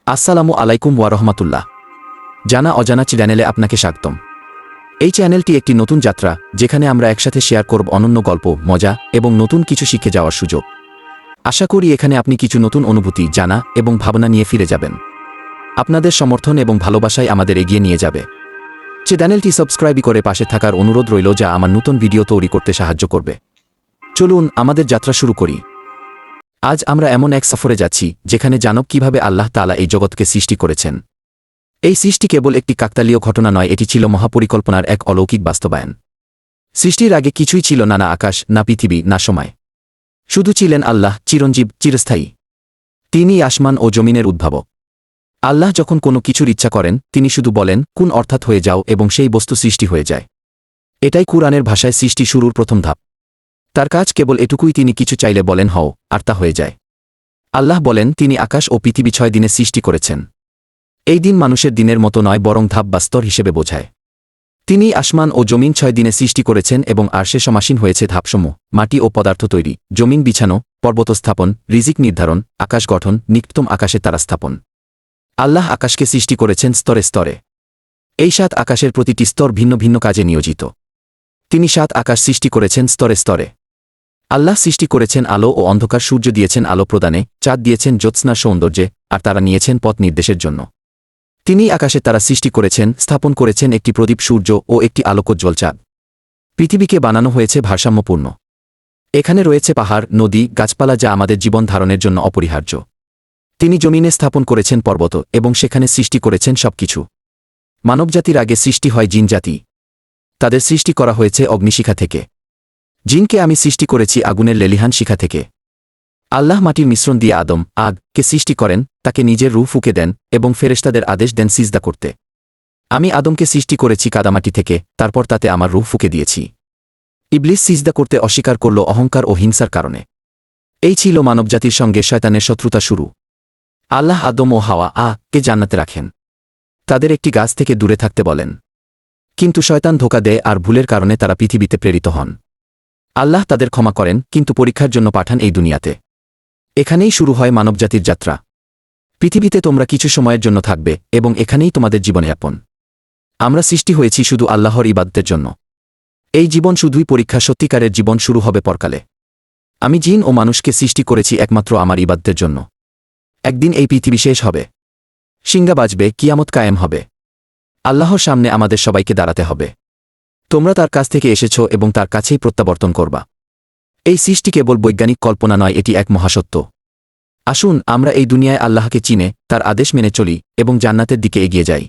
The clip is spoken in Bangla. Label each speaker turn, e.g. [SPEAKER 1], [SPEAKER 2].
[SPEAKER 1] আসসালামু আলাইকুম ওয়া রাহমাতুল্লাহ। জানা অজানা চ্যানেলে আপনাকে স্বাগতম। এই চ্যানেলটি একটি নতুন যাত্রা, যেখানে আমরা একসাথে শেয়ার করব অনন্য গল্প, মজা এবং নতুন কিছু শিখে যাওয়ার সুযোগ। আশা করি এখানে আপনি কিছু নতুন অনুভূতি, জানা এবং ভাবনা নিয়ে ফিরে যাবেন। আপনাদের সমর্থন এবং ভালোবাসাই আমাদের এগিয়ে নিয়ে যাবে। চ্যানেলটি সাবস্ক্রাইব করে পাশে থাকার অনুরোধ রইল, যা আমার নতুন ভিডিও তৈরি করতে সাহায্য করবে। চলুন আমাদের যাত্রা শুরু করি। আজ আমরা এমন এক সফরে যাচ্ছি, যেখানে জানব কিভাবে আল্লাহ তাআলা এই জগৎকে সৃষ্টি করেছেন। এই সৃষ্টি কেবল একটি কাকতালীয় ঘটনা নয়, এটি ছিল মহাপরিকল্পনার এক অলৌকিক বাস্তবায়ন। সৃষ্টির আগে কিছুই ছিল না, না আকাশ, না পৃথিবী, না সময়। শুধু ছিলেন আল্লাহ, চিরঞ্জীব, চিরস্থায়ী। তিনিই আসমান ও জমিনের উদ্ভাবক। আল্লাহ যখন কোনো কিছুর ইচ্ছা করেন, তিনি শুধু বলেন, কুন, অর্থাৎ হয়ে যাও, এবং সেই বস্তু সৃষ্টি হয়ে যায়। এটাই কুরআনের ভাষায় সৃষ্টি শুরুর প্রথম ধাপ। তার কাজ কেবল এটুকুই, তিনি কিছু চাইলে বলেন হও, আর তা হয়ে যায়। আল্লাহ বলেন, তিনি আকাশ ও পৃথিবী 6 দিনে সৃষ্টি করেছেন। এই দিন মানুষের দিনের মতো নয়, বরং ধাপ বা স্তর হিসেবে বোঝায়। তিনি আসমান ও জমিন 6 দিনে সৃষ্টি করেছেন, এবং আরশে সমাসীন হয়েছে ধাপসমূহ: মাটি ও পদার্থ তৈরি, জমিন বিছানো, পর্বত স্থাপন, রিজিক নির্ধারণ, আকাশ গঠন, নিকটতম আকাশে তারা স্থাপন। আল্লাহ আকাশকে সৃষ্টি করেছেন স্তরে স্তরে। এই 7 আকাশের প্রতিটি স্তর ভিন্ন ভিন্ন কাজে নিয়োজিত। তিনি 7 আকাশ সৃষ্টি করেছেন স্তরে স্তরে। আল্লাহ সৃষ্টি করেছেন আলো ও অন্ধকার, সূর্য দিয়েছেন আলো প্রদানে, চাঁদ দিয়েছেন জ্যোৎস্নার সৌন্দর্যে, আর তারা নিয়েছেন পথ নির্দেশের জন্য। তিনি আকাশে তারা সৃষ্টি করেছেন, স্থাপন করেছেন একটি প্রদীপ সূর্য ও একটি আলোকোজ্জ্বল চাঁদ। পৃথিবীকে বানানো হয়েছে ভারসাম্যপূর্ণ। এখানে রয়েছে পাহাড়, নদী, গাছপালা, যা আমাদের জীবন ধারণের জন্য অপরিহার্য। তিনি জমিনে স্থাপন করেছেন পর্বত, এবং সেখানে সৃষ্টি করেছেন সবকিছু। মানবজাতির আগে সৃষ্টি হয় জিনজাতি। তাদের সৃষ্টি করা হয়েছে অগ্নিশিখা থেকে। জিনকে আমি সৃষ্টি করেছি আগুনের লেলিহান শিখা থেকে। আল্লাহ মাটির মিশ্রণ দিয়ে আদমকে সৃষ্টি করেন, তাকে নিজের রূহ ফুঁকে দেন, এবং ফেরেশতাদের আদেশ দেন সিজদা করতে। আমি আদমকে সৃষ্টি করেছি কাদামাটি থেকে, তারপর তাতে আমার রূহ ফুঁকে দিয়েছি। ইবলিস সিজদা করতে অস্বীকার করল অহংকার ও হিংসার কারণে। এই ছিল মানবজাতির সঙ্গে শয়তানের শত্রুতা শুরু। আল্লাহ আদম ও হাওয়া-কে জান্নাতে রাখেন। তাদের একটি গাছ থেকে দূরে থাকতে বলেন। কিন্তু শয়তান ধোঁকা দেয়, আর ভুলের কারণে তারা পৃথিবীতে প্রেরিত হন। আল্লাহ তাদের ক্ষমা করেন, কিন্তু পরীক্ষার জন্য পাঠান এই দুনিয়াতে। এখানেই শুরু হয় মানবজাতির যাত্রা। পৃথিবীতে তোমরা কিছু সময়ের জন্য থাকবে, এবং এখানেই তোমাদের জীবনযাপন। আমরা সৃষ্টি হয়েছি শুধু আল্লাহর ইবাদতের জন্য। এই জীবন শুধুই পরীক্ষা, সত্যিকারের জীবন শুরু হবে পরকালে। আমি জিন ও মানুষকে সৃষ্টি করেছি একমাত্র আমার ইবাদতের জন্য। একদিন এই পৃথিবী শেষ হবে, সিংহা বাজবে, কিয়ামত কায়েম হবে। আল্লাহর সামনে আমাদের সবাইকে দাঁড়াতে হবে। তোমরা তার কাছ থেকে এসেছ, এবং তার কাছেই প্রত্যাবর্তন করবা। এই সৃষ্টি কেবল বৈজ্ঞানিক কল্পনা নয়, এটি এক মহাসত্য। আসুন আমরা এই দুনিয়ায় আল্লাহকে চিনে, তার আদেশ মেনে চলি, এবং জান্নাতের দিকে এগিয়ে যাই।